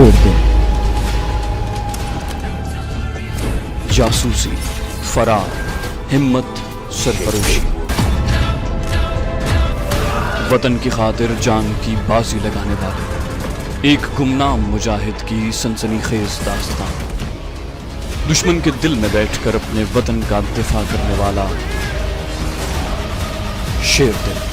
शेर दिल, जासूसी, फरार, हिम्मत, सरफरोशी, वतन की खातिर जान की बाजी लगाने वाले एक गुमनाम मुजाहिद की सनसनीखेज दास्तान। दुश्मन के दिल में बैठकर अपने वतन का दिफा करने वाला शेर दिल।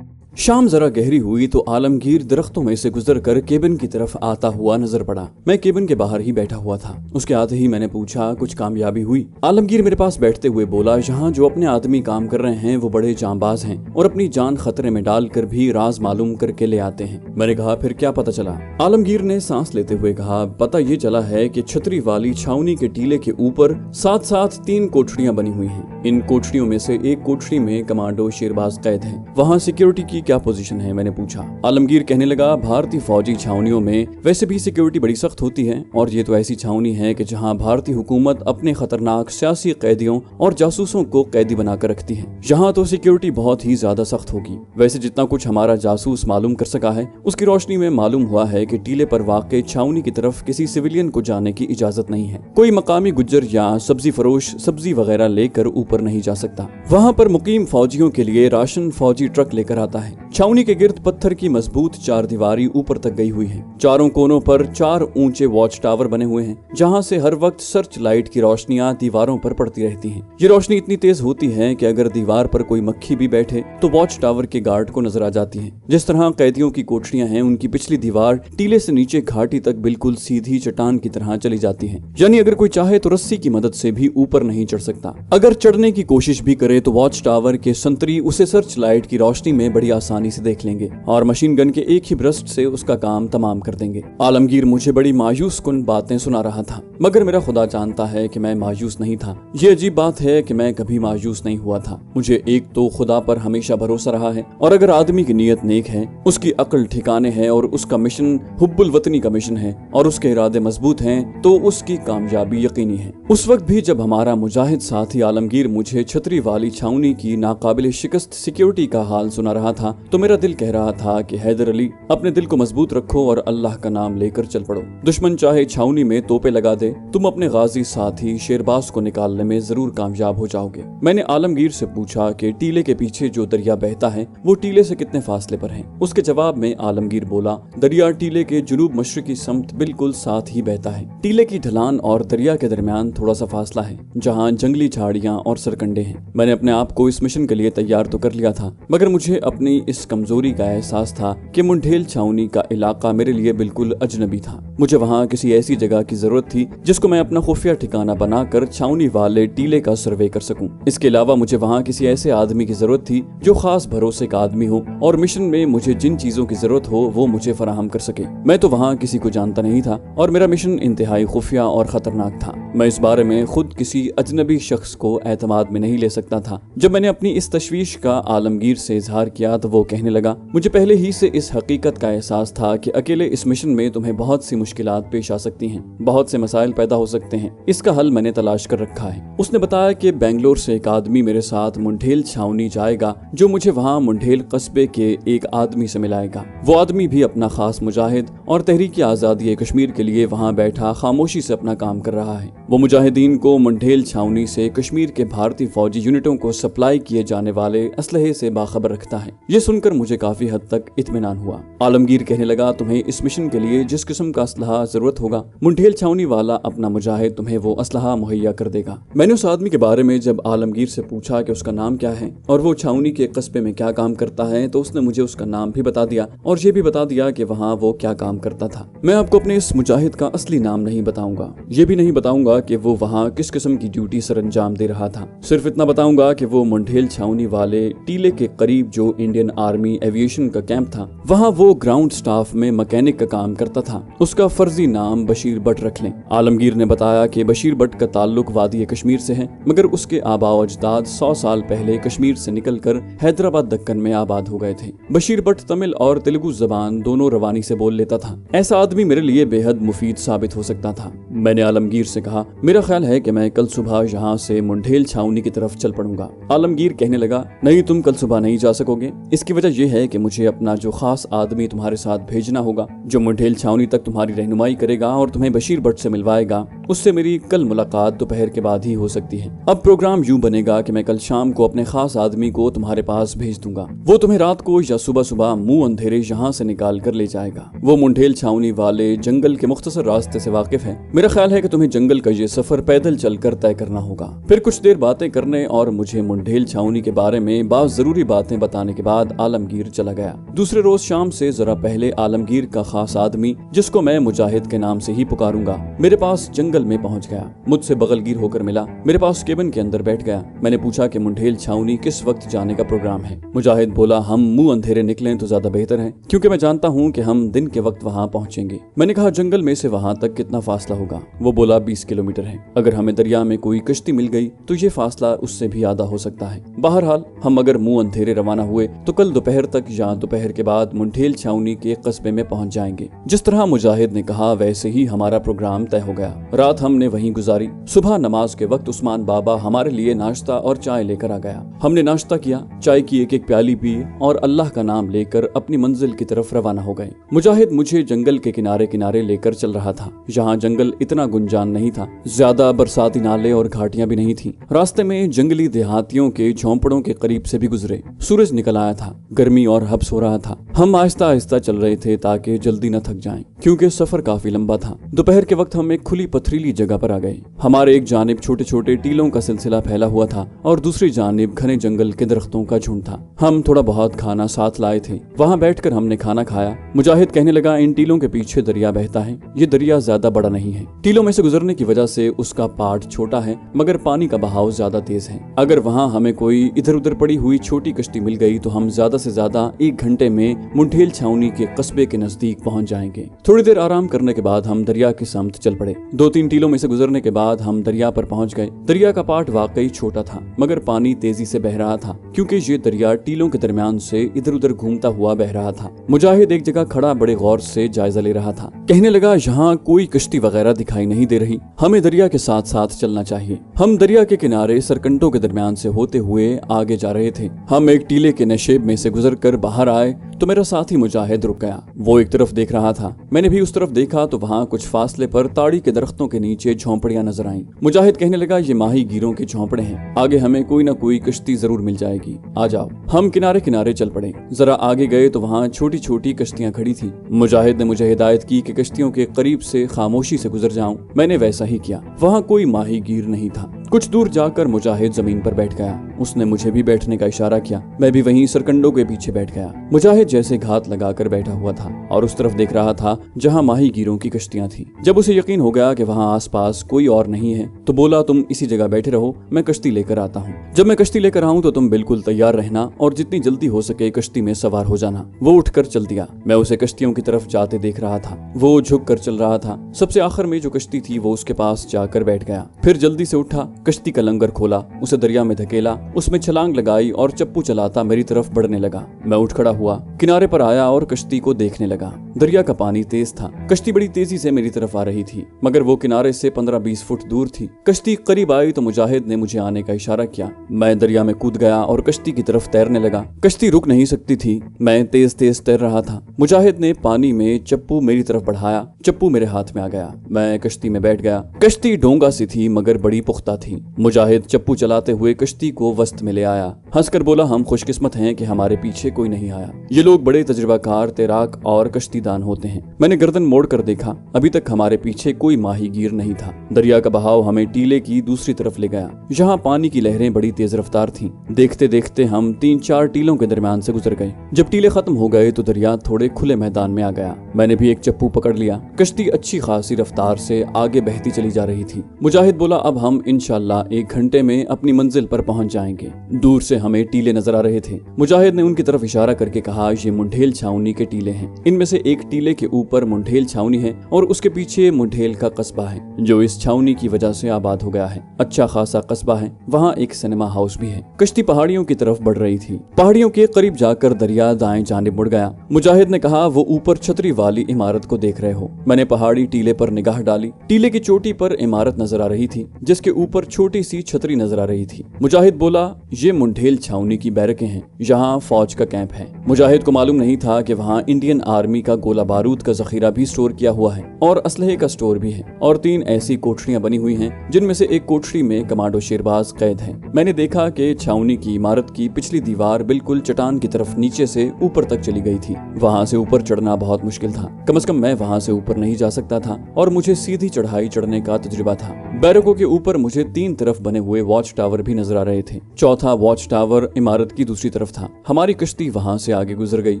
शाम जरा गहरी हुई तो आलमगीर दरख्तों में से गुजर कर केबिन की तरफ आता हुआ नजर पड़ा। मैं केबिन के बाहर ही बैठा हुआ था। उसके आते ही मैंने पूछा, कुछ कामयाबी हुई? आलमगीर मेरे पास बैठते हुए बोला, यहाँ जो अपने आदमी काम कर रहे हैं वो बड़े जांबाज हैं और अपनी जान खतरे में डालकर भी राज मालूम करके ले आते हैं। मैंने कहा, फिर क्या पता चला? आलमगीर ने सांस लेते हुए कहा, पता ये चला है कि छतरी वाली छावनी के टीले के ऊपर साथ साथ 3 कोठरियां बनी हुई हैं। इन कोठरियों में से एक कोठरी में कमांडो शेरबाज कैद हैं। वहाँ सिक्योरिटी की क्या पोजीशन है? मैंने पूछा। आलमगीर कहने लगा, भारतीय फौजी छावनियों में वैसे भी सिक्योरिटी बड़ी सख्त होती है और ये तो ऐसी छावनी है कि जहाँ भारतीय हुकूमत अपने खतरनाक सियासी कैदियों और जासूसों को कैदी बनाकर रखती है। यहाँ तो सिक्योरिटी बहुत ही ज्यादा सख्त होगी। वैसे जितना कुछ हमारा जासूस मालूम कर सका है उसकी रोशनी में मालूम हुआ है कि टीले पर वाक़ छावनी की तरफ किसी सिविलियन को जाने की इजाजत नहीं है। कोई मकामी गुज्जर या सब्जी फरोश सब्जी वगैरह लेकर ऊपर नहीं जा सकता। वहाँ पर मुकीम फौजियों के लिए राशन फौजी ट्रक लेकर आता है। छावनी के गिर्द पत्थर की मजबूत 4 दीवारी ऊपर तक गई हुई है। चारों कोनों पर 4 ऊंचे वॉच टावर बने हुए हैं जहां से हर वक्त सर्च लाइट की रोशनियां दीवारों पर पड़ती रहती हैं। ये रोशनी इतनी तेज होती है कि अगर दीवार पर कोई मक्खी भी बैठे तो वॉच टावर के गार्ड को नजर आ जाती है। जिस तरह कैदियों की कोठरियां हैं उनकी पिछली दीवार टीले से नीचे घाटी तक बिल्कुल सीधी चट्टान की तरह चली जाती है, यानी अगर कोई चाहे तो रस्सी की मदद से भी ऊपर नहीं चढ़ सकता। अगर चढ़ने की कोशिश भी करे तो वॉच टावर के संतरी उसे सर्च लाइट की रोशनी में बड़ी आसानी से देख लेंगे और मशीन गन के एक ही ब्रस्ट से उसका काम तमाम कर देंगे। आलमगीर मुझे बड़ी मायूस कुन बातें सुना रहा था, मगर मेरा खुदा जानता है कि मैं मायूस नहीं था। ये अजीब बात है कि मैं कभी मायूस नहीं हुआ था। मुझे एक तो खुदा पर हमेशा भरोसा रहा है और अगर आदमी की नीयत नेक है, उसकी अक्ल ठिकाने है और उसका मिशन हुब्बुल वतनी का मिशन है और उसके इरादे मजबूत हैं तो उसकी कामयाबी यकीनी है। उस वक्त भी जब हमारा मुजाहिद साथी आलमगीर मुझे छतरी वाली छावनी की नाकाबिल शिकस्त सिक्योरिटी का हाल सुना रहा था तो मेरा दिल कह रहा था कि हैदर अली, अपने दिल को मजबूत रखो और अल्लाह का नाम लेकर चल पड़ो। दुश्मन चाहे छावनी में तोपे लगा दे, तुम अपने गाजी साथी शेरबाज को निकालने में जरूर कामयाब हो जाओगे। मैंने आलमगीर से पूछा कि टीले के पीछे जो दरिया बहता है वो टीले से कितने फासले पर है? उसके जवाब में आलमगीर बोला, दरिया टीले के जुनूब मशरकी समत बिल्कुल साथ ही बहता है। टीले की ढलान और दरिया के दरमियान थोड़ा सा फासला है जहाँ जंगली झाड़ियाँ और सरकंडे हैं। मैंने अपने आप को इस मिशन के लिए तैयार तो कर लिया था, मगर मुझे अपनी इस कमजोरी का एहसास था कि मुंडेल छावनी का इलाका मेरे लिए बिल्कुल अजनबी था। मुझे वहाँ किसी ऐसी जगह की जरूरत थी जिसको मैं अपना खुफिया ठिकाना बनाकर छावनी वाले टीले का सर्वे कर सकूं। इसके अलावा मुझे वहाँ किसी ऐसे आदमी की जरूरत थी जो खास भरोसे का आदमी हो और मिशन में मुझे जिन चीजों की जरूरत हो वो मुझे फराहम कर सके। मैं तो वहाँ किसी को जानता नहीं था और मेरा मिशन इंतहाई खुफिया और खतरनाक था। मैं इस बारे में खुद किसी अजनबी शख्स को एतमाद में नहीं ले सकता था। जब मैंने अपनी इस तशवीश का आलमगीर से इजहार किया तो वो कहने लगा, मुझे पहले ही से इस हकीकत का एहसास था कि अकेले इस मिशन में तुम्हें बहुत सी मुश्किलात पेश आ सकती हैं, बहुत से मसाइल पैदा हो सकते हैं। इसका हल मैंने तलाश कर रखा है। उसने बताया कि बेंगलोर से एक आदमी मेरे साथ मुंडेल छावनी जाएगा जो मुझे वहाँ मुंडेल कस्बे के एक आदमी से मिलाएगा। वो आदमी भी अपना खास मुजाहिद और तहरीकी आजादी कश्मीर के लिए वहाँ बैठा खामोशी से अपना काम कर रहा है। वो मुजाहिदीन को मुंडेल छावनी से कश्मीर के भारतीय फौजी यूनिटों को सप्लाई किए जाने वाले असलहे से बाखबर रखता है। ये सुनकर मुझे काफी हद तक इत्मीनान हुआ। आलमगीर कहने लगा, तुम्हें इस मिशन के लिए जिस किस्म का असलहा जरूरत होगा मुंडेल छावनी वाला अपना मुजाहिद तुम्हें वो असलहा मुहैया कर देगा। मैंने उस आदमी के बारे में जब आलमगीर से पूछा कि उसका नाम क्या है और वो छावनी के कस्बे में क्या काम करता है तो उसने मुझे उसका नाम भी बता दिया और ये भी बता दिया कि वहाँ वो क्या काम करता था। मैं आपको अपने इस मुजाहिद का असली नाम नहीं बताऊंगा, ये भी नहीं बताऊंगा कि वो वहाँ किस किस्म की ड्यूटी सर अंजाम दे रहा था। सिर्फ इतना बताऊंगा कि वो मुंडेल छावनी वाले टीले के करीब जो इंडियन आर्मी एविएशन का कैंप था वहाँ वो ग्राउंड स्टाफ में मैकेनिक का काम करता था। उसका फर्जी नाम बशीर बट रख लें। आलमगीर ने बताया कि बशीर बट का ताल्लुक वादी कश्मीर से है, मगर उसके आबा अजदाद 100 साल पहले कश्मीर से निकलकर हैदराबाद दक्कन में आबाद हो गए थे। बशीर बट तमिल और तेलुगु जबान दोनों रवानी से बोल लेता था। ऐसा आदमी मेरे लिए बेहद मुफीद साबित हो सकता था। मैंने आलमगीर से कहा, मेरा ख्याल है कि मैं कल सुबह यहाँ से मुंडेल छावनी की तरफ चल पड़ूंगा। आलमगीर कहने लगा, नहीं तुम कल सुबह नहीं जा सकोगे। इसकी वजह यह है कि मुझे अपना जो खास आदमी तुम्हारे साथ भेजना होगा, जो मुंडेल छावनी तक तुम्हारी रहनुमाई करेगा और तुम्हें बशीर भट्ट से मिलवाएगा, उससे मेरी कल मुलाकात दोपहर के बाद ही हो सकती है। अब प्रोग्राम यूं बनेगा कि मैं कल शाम को अपने खास आदमी को तुम्हारे पास भेज दूंगा। वो तुम्हें रात को या सुबह सुबह मुंह अंधेरे यहाँ से निकाल कर ले जाएगा। वो मुंडेल छावनी वाले जंगल के मुख्तसर रास्ते से वाकिफ है। मेरा ख्याल है कि तुम्हें जंगल का ये सफर पैदल चलकर तय करना होगा। फिर कुछ देर बातें करने और मुझे मुंडेल छावनी के बारे में बहुत जरूरी बातें बताने के बाद आलमगीर चला गया। दूसरे रोज शाम से जरा पहले आलमगीर का खास आदमी, जिसको मैं मुजाहिद के नाम से ही पुकारूंगा, मेरे पास जंगल में पहुंच गया। मुझसे बगलगीर होकर मिला, मेरे पास केबिन के अंदर बैठ गया। मैंने पूछा कि मुंडेल छावनी किस वक्त जाने का प्रोग्राम है। मुजाहिद बोला, हम मुंह अंधेरे निकलें तो ज्यादा बेहतर है, क्योंकि मैं जानता हूँ कि हम दिन के वक्त वहाँ पहुँचेंगे। मैंने कहा, जंगल में से वहाँ तक कितना फासला होगा? वो बोला, 20 किलोमीटर है। अगर हमें दरिया में कोई कश्ती मिल गई तो ये फासला उससे भी आधा हो सकता है। बहरहाल हम अगर मुंह अंधेरे रवाना हुए तो कल दोपहर तक या दोपहर के बाद मुंडेल छावनी के कस्बे में पहुंच जाएंगे। जिस तरह मुजाहिद ने कहा वैसे ही हमारा प्रोग्राम तय हो गया। रात हमने वहीं गुजारी। सुबह नमाज के वक्त उस्मान बाबा हमारे लिए नाश्ता और चाय लेकर आ गया। हमने नाश्ता किया, चाय की एक एक प्याली पी और अल्लाह का नाम लेकर अपनी मंजिल की तरफ रवाना हो गए। मुजाहिद मुझे जंगल के किनारे किनारे लेकर चल रहा था। यहाँ जंगल इतना गुंजान नहीं था, ज्यादा बरसाती नाले और घाटियां भी नहीं थी। रास्ते में जंगली देहातियों के झोंपड़ों के करीब से भी गुजरे। सूरज निकल आया था, गर्मी और हब्स हो रहा था। हम आहिस्ता आहिस्ता चल रहे थे ताकि जल्दी न थक जाएं, क्योंकि सफर काफी लंबा था। दोपहर के वक्त हम एक खुली पथरीली जगह पर आ गए। हमारे एक जानिब छोटे छोटे टीलों का सिलसिला फैला हुआ था और दूसरी जानिब घने जंगल के दरख्तों का झुंड था। हम थोड़ा बहुत खाना साथ लाए थे। वहाँ बैठकर हमने खाना खाया। मुजाहिद कहने लगा, इन टीलों के पीछे दरिया बहता है। ये दरिया ज्यादा बड़ा नहीं है। टीलों में से गुजरने की वजह से उसका पाट छोटा है, मगर पानी का बहाव ज्यादा तेज है। अगर वहाँ हमें कोई इधर उधर पड़ी हुई छोटी कश्ती मिल गई तो हम ज्यादा से ज्यादा 1 घंटे में मुंडेल छावनी के कस्बे के नजदीक पहुंच जाएंगे। थोड़ी देर आराम करने के बाद हम दरिया की समत चल पड़े। 2-3 टीलों में से गुजरने के बाद हम दरिया पर पहुंच गए। दरिया का पाट वाकई छोटा था, मगर पानी तेजी से बह रहा था, क्योंकि ये दरिया टीलों के दरमियान से इधर उधर घूमता हुआ बह रहा था। मुजाहिद एक जगह खड़ा बड़े गौर से जायजा ले रहा था। कहने लगा, यहाँ कोई कश्ती वगैरह दिखाई नहीं दे रही, हमें दरिया के साथ साथ चलना चाहिए। हम दरिया के किनारे सरकंडों के दरमियान से होते हुए आगे जा रहे थे। हम एक टीले के नशेब में से गुजर कर बाहर आए तो मेरा साथी मुजाहिद रुक गया। वो एक तरफ देख रहा था, मैंने भी उस तरफ देखा तो वहाँ कुछ फासले पर ताड़ी के दरख्तों के नीचे झोंपड़ियां नजर आईं। मुजाहिद कहने लगा, ये माही गिरों के झोंपड़े हैं, आगे हमें कोई ना कोई कश्ती जरूर मिल जाएगी, आ जाओ। हम किनारे किनारे चल पड़े। जरा आगे गए तो वहाँ छोटी छोटी कश्तियां खड़ी थी। मुजाहिद ने मुझे हिदायत की कि कश्तियों के करीब से खामोशी से गुजर जाऊं। मैंने वैसा ही किया। वहाँ कोई माही गिर नहीं था। कुछ दूर जाकर मुजाहिद जमीन पर बैठ गया। उसने मुझे भी बैठने का इशारा किया। मैं भी वहीं सरकंडों के पीछे बैठ गया। मुजाहिद जैसे घात लगाकर बैठा हुआ था और उस तरफ देख रहा था जहां माही गिरों की कश्तियां थी। जब उसे यकीन हो गया कि वहां आसपास कोई और नहीं है तो बोला, तुम इसी जगह बैठे रहो, मैं कश्ती लेकर आता हूँ। जब मैं कश्ती लेकर आऊँ तो तुम बिल्कुल तैयार रहना और जितनी जल्दी हो सके कश्ती में सवार हो जाना। वो उठकर चल दिया। मैं उसे कश्तियों की तरफ जाते देख रहा था। वो झुक कर चल रहा था। सबसे आखिर में जो कश्ती थी वो उसके पास जाकर बैठ गया। फिर जल्दी से उठा, कश्ती का लंगर खोला, उसे दरिया में धकेला, उसमें छलांग लगाई और चप्पू चलाता मेरी तरफ बढ़ने लगा। मैं उठ खड़ा हुआ, किनारे पर आया और कश्ती को देखने लगा। दरिया का पानी तेज था। कश्ती बड़ी तेजी से मेरी तरफ आ रही थी, मगर वो किनारे से 15-20 फुट दूर थी। कश्ती करीब आई तो मुजाहिद ने मुझे आने का इशारा किया। मैं दरिया में कूद गया और कश्ती की तरफ तैरने लगा। कश्ती रुक नहीं सकती थी, मैं तेज तेज तैर रहा था। मुजाहिद ने पानी में चप्पू मेरी तरफ बढ़ाया। चप्पू मेरे हाथ में आ गया। मैं कश्ती में बैठ गया। कश्ती डोंगा सी थी मगर बड़ी पुख्ता थी। मुजाहिद चप्पू चलाते हुए कश्ती को वस्त में ले आया। हंसकर बोला, हम खुशकिस्मत हैं कि हमारे पीछे कोई नहीं आया। ये लोग बड़े तजुर्बाकार तैराक और कश्तीदान होते हैं। मैंने गर्दन मोड़ कर देखा, अभी तक हमारे पीछे कोई माहीगीर नहीं था। दरिया का बहाव हमें टीले की दूसरी तरफ ले गया, जहाँ पानी की लहरें बड़ी तेज रफ्तार थीं। देखते देखते हम 3-4 टीलों के दरमियान से गुजर गए। जब टीले खत्म हो गए तो दरिया थोड़े खुले मैदान में आ गया। मैंने भी एक चप्पू पकड़ लिया। कश्ती अच्छी खासी रफ्तार से आगे बहती चली जा रही थी। मुजाहिद बोला, अब हम इंशाअल्लाह 1 घंटे में अपनी मंजिल पर पहुंच जाएंगे। जाएंगे। दूर से हमें टीले नजर आ रहे थे। मुजाहिद ने उनकी तरफ इशारा करके कहा, ये मुंढेल छावनी के टीले हैं। इनमें से एक टीले के ऊपर मुंढेल छावनी है और उसके पीछे मुंढेल का कस्बा है जो इस छावनी की वजह से आबाद हो गया है। अच्छा खासा कस्बा है, वहाँ एक सिनेमा हाउस भी है। कश्ती पहाड़ियों की तरफ बढ़ रही थी। पहाड़ियों के करीब जाकर दरिया दाएं जानिब मुड़ गया। मुजाहिद ने कहा, वो ऊपर छतरी वाली इमारत को देख रहे हो? मैंने पहाड़ी टीले पर निगाह डाली। टीले की चोटी पर इमारत नजर आ रही थी जिसके ऊपर छोटी सी छतरी नजर आ रही थी। मुजाहिद बोला, ये मुंढेल छावनी की बैरकें हैं, यहाँ फौज का कैंप है। मुजाहिद को मालूम नहीं था कि वहाँ इंडियन आर्मी का गोला बारूद का जखीरा भी स्टोर किया हुआ है और असलहे का स्टोर भी है और 3 ऐसी कोठरियां बनी हुई हैं जिनमें से एक कोठरी में कमांडो शेरबाज कैद है। मैंने देखा कि छावनी की इमारत की पिछली दीवार बिल्कुल चट्टान की तरफ नीचे से ऊपर तक चली गई थी। वहाँ से ऊपर चढ़ना बहुत मुश्किल था। कम से कम मैं वहाँ से ऊपर नहीं जा सकता था और मुझे सीधी चढ़ाई चढ़ने का तजुर्बा था। बैरकों के ऊपर मुझे 3 तरफ बने हुए वॉच टावर भी नजर आ रहे थे। चौथा वॉच टावर इमारत की दूसरी तरफ था। हमारी कश्ती वहाँ से आगे गुजर गई।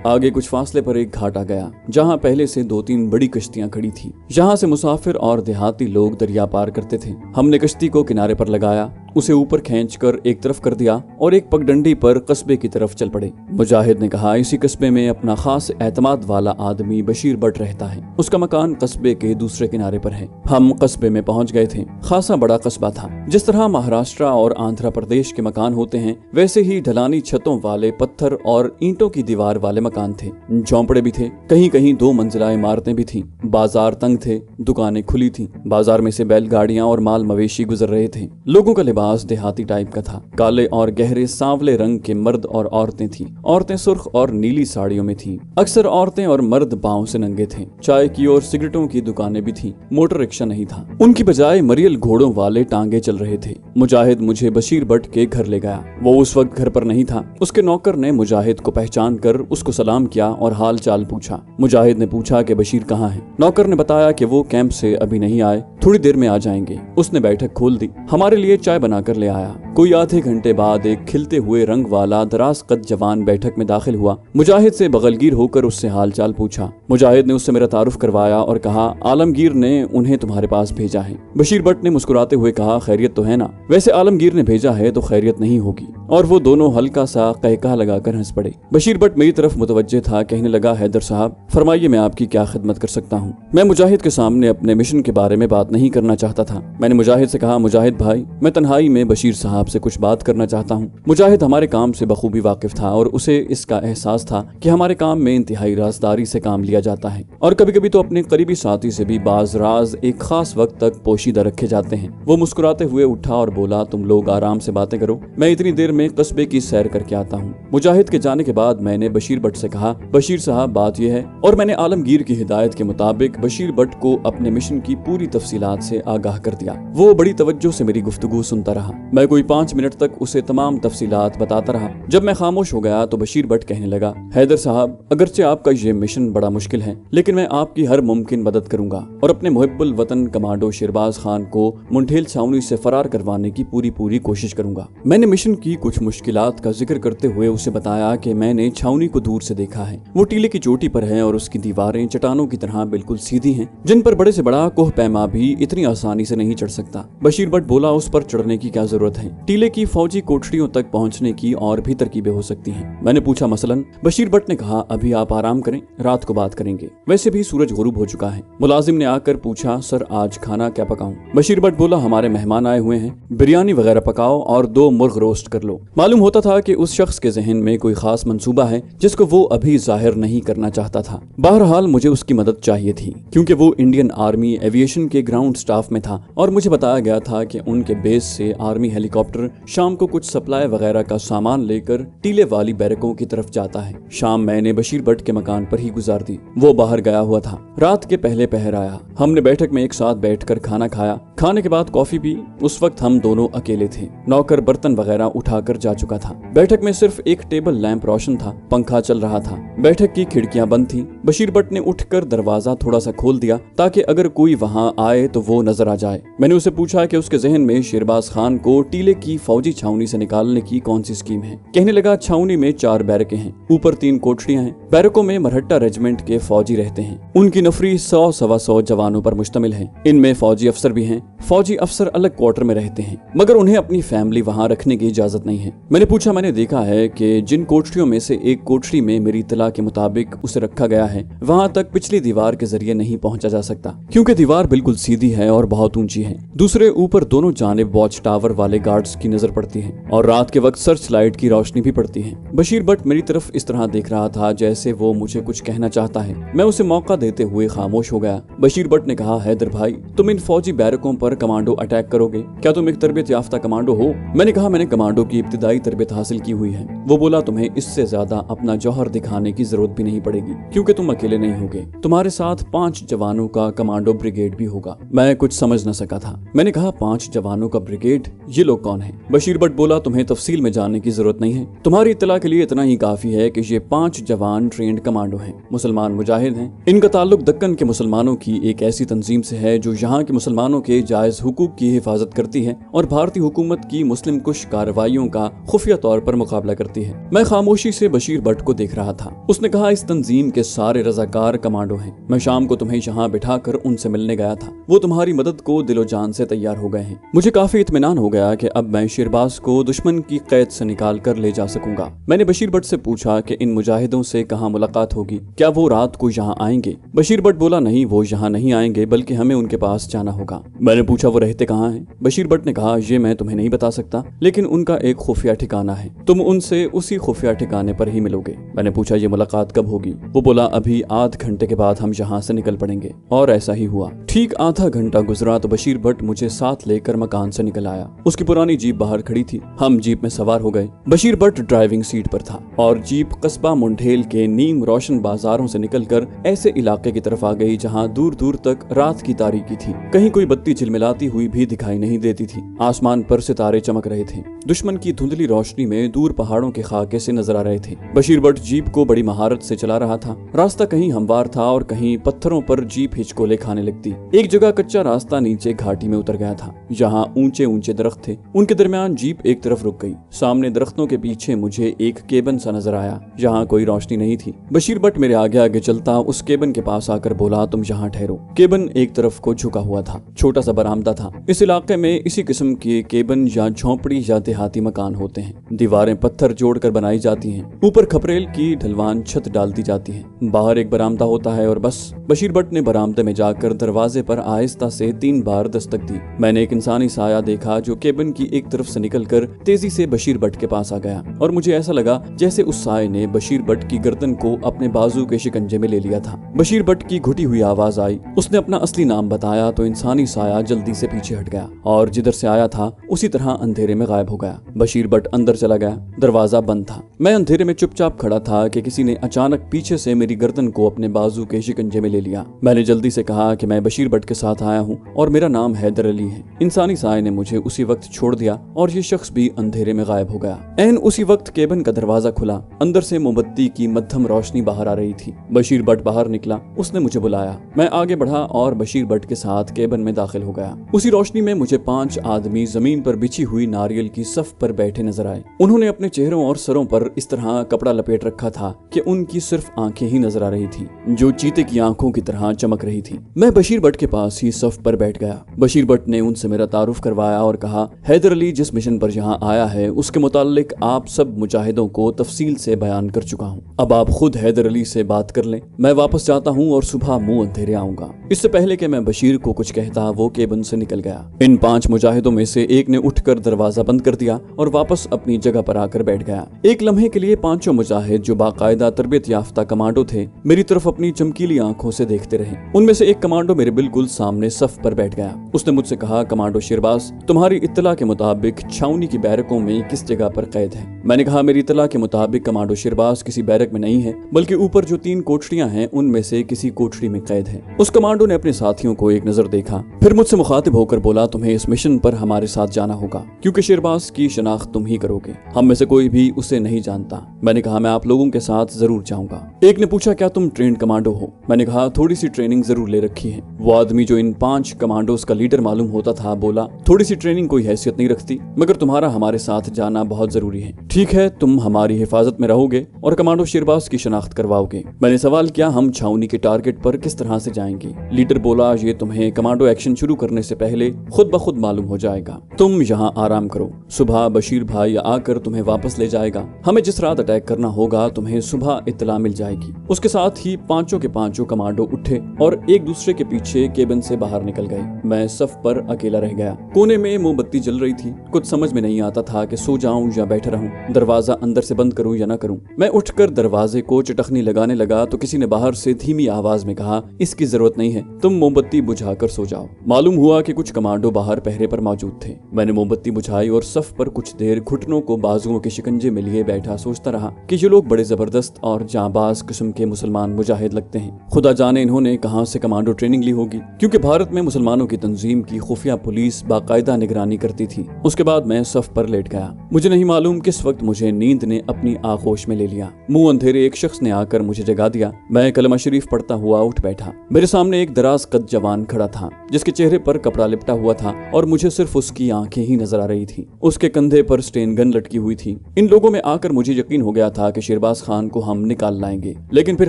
आगे कुछ फासले पर एक घाट आ गया जहाँ पहले से 2-3 बड़ी कश्तियां खड़ी थी। यहाँ से मुसाफिर और देहाती लोग दरिया पार करते थे। हमने कश्ती को किनारे पर लगाया, उसे ऊपर खींचकर एक तरफ कर दिया और एक पगडंडी पर कस्बे की तरफ चल पड़े। मुजाहिद ने कहा, इसी कस्बे में अपना खास एतमाद वाला आदमी बशीर बट रहता है। उसका मकान कस्बे के दूसरे किनारे पर है। हम कस्बे में पहुंच गए थे। खासा बड़ा कस्बा था। जिस तरह महाराष्ट्र और आंध्र प्रदेश के मकान होते हैं वैसे ही ढलानी छतों वाले पत्थर और ईंटों की दीवार वाले मकान थे। झोंपड़े भी थे, कहीं कहीं 2 मंजिला इमारतें भी थी। बाजार तंग थे, दुकानें खुली थी। बाजार में से बैलगाड़ियां और माल मवेशी गुजर रहे थे। लोगों का लिबास देहाती टाइप का था। काले और गहरे सांवले रंग के मर्द और औरतें थी। औरतें सुर्ख और नीली साड़ियों में थी। अक्सर औरतें और मर्द पांव से नंगे थे। चाय की और सिगरेटों की दुकानें भी थी। मोटर रिक्शा नहीं था। उनकी बजाय मरियल घोड़ों वाले टांगे चल रहे थे। मुजाहिद मुझे बशीर बट के घर ले गया। वो उस वक्त घर पर नहीं था। उसके नौकर ने मुजाहिद को पहचान कर उसको सलाम किया और हाल चाल पूछा। मुजाहिद ने पूछा कि बशीर कहाँ है। नौकर ने बताया कि वो कैंप से अभी नहीं आए, थोड़ी देर में आ जाएंगे। उसने बैठक खोल दी, हमारे लिए चाय बनाकर ले आया। कोई आधे घंटे बाद एक खिलते हुए रंग वाला दराज कद जवान बैठक में दाखिल हुआ। मुजाहिद से बगलगीर होकर उससे हाल चाल पूछा। मुजाहिद ने उससे मेरा तारुफ करवाया और कहा, आलमगीर ने उन्हें तुम्हारे पास भेजा है। बशीर बट ने मुस्कुराते हुए कहा, खैरियत तो है ना? वैसे आलमगीर ने भेजा है तो खैरियत नहीं होगी। और वो दोनों हल्का सा कहका लगाकर हंस पड़े। बशीर बट मेरी तरफ मुतवज्जे था, कहने लगा, हैदर साहब फरमाइए, मैं आपकी क्या खिदमत कर सकता हूँ? मैं मुजाहिद के सामने अपने मिशन के बारे में बात नहीं करना चाहता था। मैंने मुजाहिद से कहा, मुजाहिद भाई, मैं तन्हाई में बशीर साहब से कुछ बात करना चाहता हूँ। मुजाहिद हमारे काम से बखूबी वाकिफ था और उसे इसका एहसास था कि हमारे काम में इंतहाई राजदारी से काम लिया जाता है और कभी कभी तो अपने करीबी साथी से भी बाज राज एक खास वक्त तक पोशीदा रखे जाते हैं। वो मुस्कुराते हुए उठा और बोला, तुम लोग आराम से बातें करो, मैं इतनी देर में कस्बे की सैर करके आता हूँ। मुजाहिद के जाने के बाद मैंने बशीर बट से कहा, बशीर साहब बात यह है, और मैंने आलमगीर की हिदायत के मुताबिक बशीर बट को अपने मिशन की पूरी तफसीलात से आगाह कर दिया। वो बड़ी तवज्जो से मेरी गुफ्तगू सुनता रहा। मैं कोई 5 मिनट तक उसे तमाम तफसीलात बताता रहा। जब मैं खामोश हो गया तो बशीर बट कहने लगा, हैदर साहब, अगरचे आपका ये मिशन बड़ा मुश्किल है लेकिन मैं आपकी हर मुमकिन मदद करूंगा और अपने मुहिब्बुल वतन कमांडो शेरबाज खान को मुंढेल छावनी से फरार करवाने की पूरी कोशिश करूंगा। मैंने मिशन की कुछ मुश्किलात का जिक्र करते हुए उसे बताया कि मैंने छावनी को दूर से देखा है। वो टीले की चोटी पर है और उसकी दीवारें चट्टानों की तरह बिल्कुल सीधी हैं, जिन पर बड़े से बड़ा कोह पैमा भी इतनी आसानी से नहीं चढ़ सकता। बशीर बट बोला, उस पर चढ़ने की क्या जरूरत है? टीले की फौजी कोठरियों तक पहुंचने की और भी तरकीबें हो सकती हैं। मैंने पूछा, मसलन? बशीर बट ने कहा, अभी आप आराम करें, रात को बात करेंगे, वैसे भी सूरज गुरूब हो चुका है। मुलाजिम ने आकर पूछा, सर आज खाना क्या पकाऊं? बशीर बट बोला, हमारे मेहमान आए हुए हैं, बिरयानी वगैरह पकाओ और 2 मुर्ग रोस्ट कर लो। मालूम होता था कि उस शख्स के जहन में कोई खास मंसूबा है जिसको वो अभी जाहिर नहीं करना चाहता था। बहरहाल मुझे उसकी मदद चाहिए थी क्योंकि वो इंडियन आर्मी एविएशन के ग्राउंड स्टाफ में था और मुझे बताया गया था कि उनके बेस से आर्मी हेलीकॉप्टर शाम को कुछ सप्लाई वगैरह का सामान लेकर टीले वाली बैरकों की तरफ जाता है। शाम मैंने बशीर बट के मकान पर ही गुजार दी। वो बाहर गया हुआ था। रात के पहले पहर आया। हमने बैठक में एक साथ बैठकर खाना खाया। खाने के बाद कॉफी पी। उस वक्त हम दोनों अकेले थे। नौकर बर्तन वगैरह उठाकर जा चुका था। बैठक में सिर्फ एक टेबल लैंप रोशन था। पंखा चल रहा था। बैठक की खिड़कियां बंद थी। बशीर बट ने उठकर दरवाजा थोड़ा सा खोल दिया ताकि अगर कोई वहां आए तो वो नजर आ जाए। मैंने उसे पूछा कि उसके जहन में शेरबाज खान को टीले की फौजी छावनी से निकालने की कौन सी स्कीम है। कहने लगा, छावनी में 4 बैरकें हैं, ऊपर 3 कोठरियां हैं। बैरकों में मरहट्टा रेजिमेंट के फौजी रहते हैं। उनकी नफरी 100-125 जवानों पर मुश्तमिल है। इनमें फौजी अफसर भी हैं फौजी अफसर अलग क्वार्टर में रहते हैं, मगर उन्हें अपनी फैमिली वहां रखने की इजाजत नहीं है। मैंने पूछा, मैंने देखा है कि जिन कोठरियों में से एक कोठरी में मेरी इत्तला के मुताबिक उसे रखा गया है, वहां तक पिछली दीवार के जरिए नहीं पहुंचा जा सकता, क्योंकि दीवार बिल्कुल सीधी है और बहुत ऊंची है। दूसरे ऊपर दोनों जानिब वॉच टावर वाले गार्ड्स की नजर पड़ती है और रात के वक्त सर्च लाइट की रोशनी भी पड़ती है। बशीर भट्ट मेरी तरफ इस तरह देख रहा था जैसे वो मुझे कुछ कहना चाहता है। मैं उसे मौका देते हुए खामोश हो गया। बशीर भट्ट ने कहा, हैदर भाई, तुम इन फौजी बैरकों पर कमांडो अटैक करोगे? क्या तुम एक तरबियत याफ्ता कमांडो हो? मैंने कहा, मैंने कमांडो की इब्तिदाई तरबियत हासिल की हुई है। वो बोला, तुम्हें इससे ज्यादा अपना जौहर दिखाने की जरूरत भी नहीं पड़ेगी, क्योंकि तुम अकेले नहीं होगे, तुम्हारे साथ 5 जवानों का कमांडो ब्रिगेड भी होगा। मैं कुछ समझ न सका था। मैंने कहा, 5 जवानों का ब्रिगेड? ये लोग कौन है? बशीर भट्ट बोला, तुम्हें तफसील में जानने की जरूरत नहीं है, तुम्हारी इत्तला के लिए इतना ही काफी है कि ये 5 जवान ट्रेंड कमांडो हैं, मुसलमान मुजाहिद हैं। इनका ताल्लुक दक्कन के मुसलमानों की एक ऐसी तंजीम से है जो यहाँ के मुसलमानों के जायज हुकूक की हिफाजत करती है और भारतीय हुकूमत की मुस्लिम कुश कार्रवाइयों का खुफिया तौर पर मुकाबला करती है। मैं खामोशी से बशीर भट्ट को देख रहा था। उसने कहा, इस तंजीम के सारे रजाकार कमांडो हैं। मैं शाम को तुम्हें यहाँ बिठा कर उनसे मिलने गया था। वो तुम्हारी मदद को दिलो जान से तैयार हो गए हैं। मुझे काफी इत्मीनान हो गया कि अब मैं शेरबाज को दुश्मन की कैद से निकाल कर ले जा सकूंगा। मैंने बशीर भट्ट से पूछा कि इन मुजाहिदों से कहाँ मुलाकात होगी, क्या वो रात को यहाँ आएंगे? बशीर भट्ट बोला, नहीं, वो यहाँ नहीं आएंगे, बल्कि हमें उनके पास जाना होगा। मैंने पूछा, वो रहते कहाँ हैं? बशीर भट्ट ने कहा, ये मैं तुम्हें नहीं बता सकता, लेकिन उनका एक खुफिया ठिकाना है, तुम उनसे उसी खुफिया ठिकाने पर ही मिलोगे। मैंने पूछा, ये मुलाकात कब होगी? वो बोला, अभी आध घंटे के बाद हम यहाँ से निकल पड़ेंगे। और ऐसा ही हुआ। ठीक आधा घंटा गुजरा तो बशीर भट्ट मुझे साथ लेकर मकान से निकल आया। उसकी पुरानी जीप बाहर खड़ी थी। हम जीप में सवार हो गए। बशीर भट्ट ड्राइविंग सीट पर था और जीप कस्बा मुंडेल के नीम रोशन बाजारों से निकलकर ऐसे इलाके की तरफ आ गई जहाँ दूर दूर तक रात की तारीकी थी। कहीं कोई बत्ती झिलमिलाती हुई भी दिखाई नहीं देती थी। आसमान पर सितारे चमक रहे थे। दुश्मन की धुंधली रोशनी में दूर पहाड़ों के खाके से नजर आ रहे थे। बशीर भट्ट जीप को बड़ी महारत से चला रहा था। रास्ता कहीं हमवार था और कहीं पत्थरों पर जीप हिचकोले खाने लगती। एक जगह कच्चा रास्ता नीचे घाटी में उतर गया था, जहाँ ऊंचे ऊंचे दरख्त थे। उनके दरमियान जीप एक तरफ रुक गई। सामने दरख्तों के पीछे मुझे एक केबन सा नजर आया, जहाँ कोई रोशनी नहीं थी। बशीर भट्ट मेरे आगे आगे चलता उस केबन के पास आकर बोला, तुम यहाँ ठहरो। केबन एक तरफ को झुका हुआ था। छोटा सा बरामदा था। इस इलाके में इसी किस्म के केबन या झोंपड़ी या देहाती मकान होते हैं। दीवारें पत्थर जोड़कर बनाई जाती हैं। ऊपर खपरेल की ढलवान छत डाल दी जाती है। बाहर एक बरामदा होता है और बस। बशीर भट्ट ने बरामदे में जाकर दरवाजे पर आहिस्ता से 3 बार दस्तक दी। मैंने एक इंसानी साया देखा जो केबिन की एक तरफ से निकलकर तेजी से बशीर भट्ट के पास आ गया और मुझे ऐसा लगा जैसे उस साये ने बशीर भट्ट की गर्दन को अपने बाजू के शिकंजे में ले लिया था। बशीर भट्ट की घुटी हुई आवाज आई। उसने अपना असली नाम बताया तो इंसानी साया जल्दी से पीछे हट गया और जिधर से आया था उसी तरह अंधेरे में गायब हो गया। बशीर भट्ट अंदर चला गया। दरवाजा बंद था। मैं अंधेरे में चुपचाप खड़ा था कि किसी ने अचानक पीछे से मेरी गर्दन को अपने बाजू के शिकंजे में ले लिया। मैंने जल्दी से कहा कि मैं बशीर भट्ट के साथ आया हूँ और मेरा नाम हैदर अली है। इंसानी साये ने मुझे उसी वक्त छोड़ दिया और ये शख्स भी अंधेरे में गायब हो गया। ऐन उसी वक्त केबिन का दरवाजा खुला। अंदर से मोमबत्ती की मध्यम रोशनी बाहर आ रही थी। बशीर भट्ट बाहर निकला। उसने मुझे बुलाया। मैं आगे बढ़ा और बशीर भट्ट के साथ केबिन में दाखिल हो गया। उसी रोशनी में मुझे 5 आदमी जमीन पर बिछी हुई नारियल की सफ पर बैठे नजर आए। उन्होंने अपने चेहरों और सरों पर इस तरह कपड़ा लपेट रखा था कि उनकी सिर्फ आंखें ही नजर आ रही थी, जो चीते की आंखों की तरह चमक रही थी। मैं बशीर भट्ट के पास ही सफ पर बैठ गया। बशीर भट्ट ने उनसे मेरा तारुफ करवाया और कहा, हैदर अली जिस मिशन पर यहाँ आया है उसके मुतालिक आप सब मुजाहिदों को तफसील से बयान कर चुका हूँ। अब आप खुद हैदर अली से बात कर लें। मैं वापस जाता हूँ और सुबह मुंह अंधेरे आऊंगा। इससे पहले कि मैं बशीर को कुछ कहता वो केबिन से निकल गया। इन 5 मुजाहिदों में से एक ने उठकर दरवाजा बंद कर दिया और वापस अपनी जगह पर आकर बैठ गया। एक लम्हे के लिए 5 मुजाहिद जो बाकायदा तरबियत याफ्ता कमांडो थे मेरी तरफ अपनी चमकीली आंखों से देखते रहे। उनमें से एक कमांडो मेरे बिल्कुल सामने सफ पर बैठ गया। उसने मुझसे कहा, कमांडो शेरबाज, तुम्हारी इत्तला के मुताबिक छावनी की बैरकों में किस जगह पर कैद है? मैंने कहा, मेरी इत्तला के मुताबिक कमांडो शेरबाज किसी बैरक में नहीं है, बल्कि ऊपर जो 3 कोठरियां हैं उनमें से किसी कोठरी में कैद है। उस कमांडो ने अपने साथियों को एक नजर देखा, फिर मुझसे मुखातिब होकर बोला, तुम्हें इस मिशन पर हमारे साथ जाना होगा क्योंकि शेरबाज की शनाख्त तुम ही करोगे। हम में से कोई भी उसे नहीं जानता। मैंने कहा, मैं आप लोगों के साथ जरूर जाऊंगा। एक ने पूछा, क्या तुम ट्रेंड कमांडो हो? मैंने कहा, थोड़ी सी ट्रेनिंग जरूर ले रखी है। वो आदमी जो इन 5 कमांडोज का लीडर मालूम होता था बोला, थोड़ी सी ट्रेनिंग कोई हैसियत नहीं रखती, मगर तुम्हारा हमारे साथ जाना बहुत जरूरी है। ठीक है, तुम हमारी हिफाजत में रहोगे और कमांडो शेरबाज की शनाख्त करवाओगे। मैंने सवाल किया, हम छावनी के टारगेट पर किस तरह से जाएंगे? लीडर बोला, ये तुम्हें कमांडो एक्शन शुरू करने से पहले खुद ब खुद मालूम हो जाएगा। तुम यहाँ आराम करो, सुबह बशीर भाई आकर तुम्हें वापस ले जाएगा। हमें जिस रात अटैक करना होगा तुम्हें सुबह इत्तला मिल जाएगी। उसके साथ ही पांचों के पांचों कमांडो उठे और एक दूसरे के पीछे केबिन से बाहर निकल गए। मैं सफ पर अकेला रह गया। कोने में मोमबत्ती जल रही थी। कुछ समझ में नहीं आता था कि सो जाऊं या बैठे रहूं, दरवाजा अंदर से बंद करूं या ना करूं। मैं उठकर दरवाजे को चटखनी लगाने लगा तो किसी ने बाहर से धीमी आवाज में कहा, इसकी जरूरत नहीं है, तुम मोमबत्ती बुझाकर सो जाओ। मालूम हुआ कि कुछ कमांडो बाहर पहरे पर मौजूद थे। मैंने मोमबत्ती बुझाई और सफ पर कुछ देर घुटनों को बाजुओं के शिकंजे में लिए बैठा सोचता रहा कि ये लोग बड़े जबरदस्त और जांबाज किस्म के मुसलमान मुजाहिद लगते हैं। खुदा जाने इन्होंने कहां से कमांडो ट्रेनिंग ली होगी, क्योंकि भारत में मुसलमानों की तंजीम की खुफिया पुलिस बाकायदा निगरानी करती थी। उसके बाद मैं सफ पर लेट गया। मुझे नहीं मालूम किस वक्त मुझे नींद ने अपनी आगोश में ले लिया। मुंह अंधेरे एक शख्स ने आकर मुझे जगा दिया। मैं कलमा शरीफ पढ़ता हुआ उठ बैठा। मेरे सामने एक दराज कद जवान खड़ा था जिसके चेहरे पर कपड़ा लिपटा हुआ था और मुझे सिर्फ उसकी आंखें ही नजर आ रही थी। उसके कंधे पर स्टेन गन लटकी हुई थी। इन लोगों में आकर मुझे यकीन हो गया था कि शेरबाज खान को हम निकाल लाएंगे, लेकिन फिर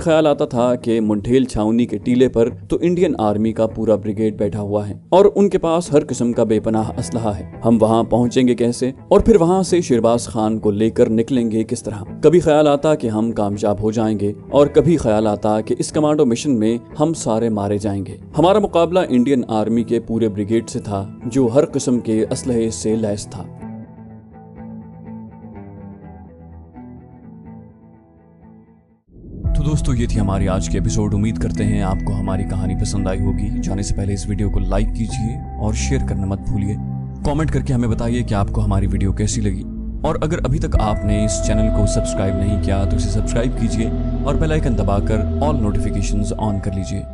ख्याल आता था कि मुंठेल छावनी के टीले पर तो इंडियन आर्मी का पूरा ब्रिगेड बैठा हुआ है और उनके पास हर किस्म का बेपनाह असलहा है। हम वहां पहुंचेंगे कैसे और फिर वहां से शेरबाज खान को लेकर निकलेंगे किस तरह। कभी ख्याल आता कि हम कामयाब हो जाएंगे और कभी ख्याल आता कि इस कमांडो मिशन में हम सारे मारे जाएंगे। हमारा मुकाबला इंडियन आर्मी के पूरे ब्रिगेड से था जो हर किस्म के असलहे से लैस था। तो दोस्तों ये थी हमारी आज की एपिसोड। उम्मीद करते हैं आपको हमारी कहानी पसंद आई होगी। जाने से पहले इस वीडियो को लाइक कीजिए और शेयर करना मत भूलिए। कमेंट करके हमें बताइए कि आपको हमारी वीडियो कैसी लगी, और अगर अभी तक आपने इस चैनल को सब्सक्राइब नहीं किया तो इसे सब्सक्राइब कीजिए और बेल आइकन दबाकर ऑल नोटिफिकेशंस ऑन कर लीजिए।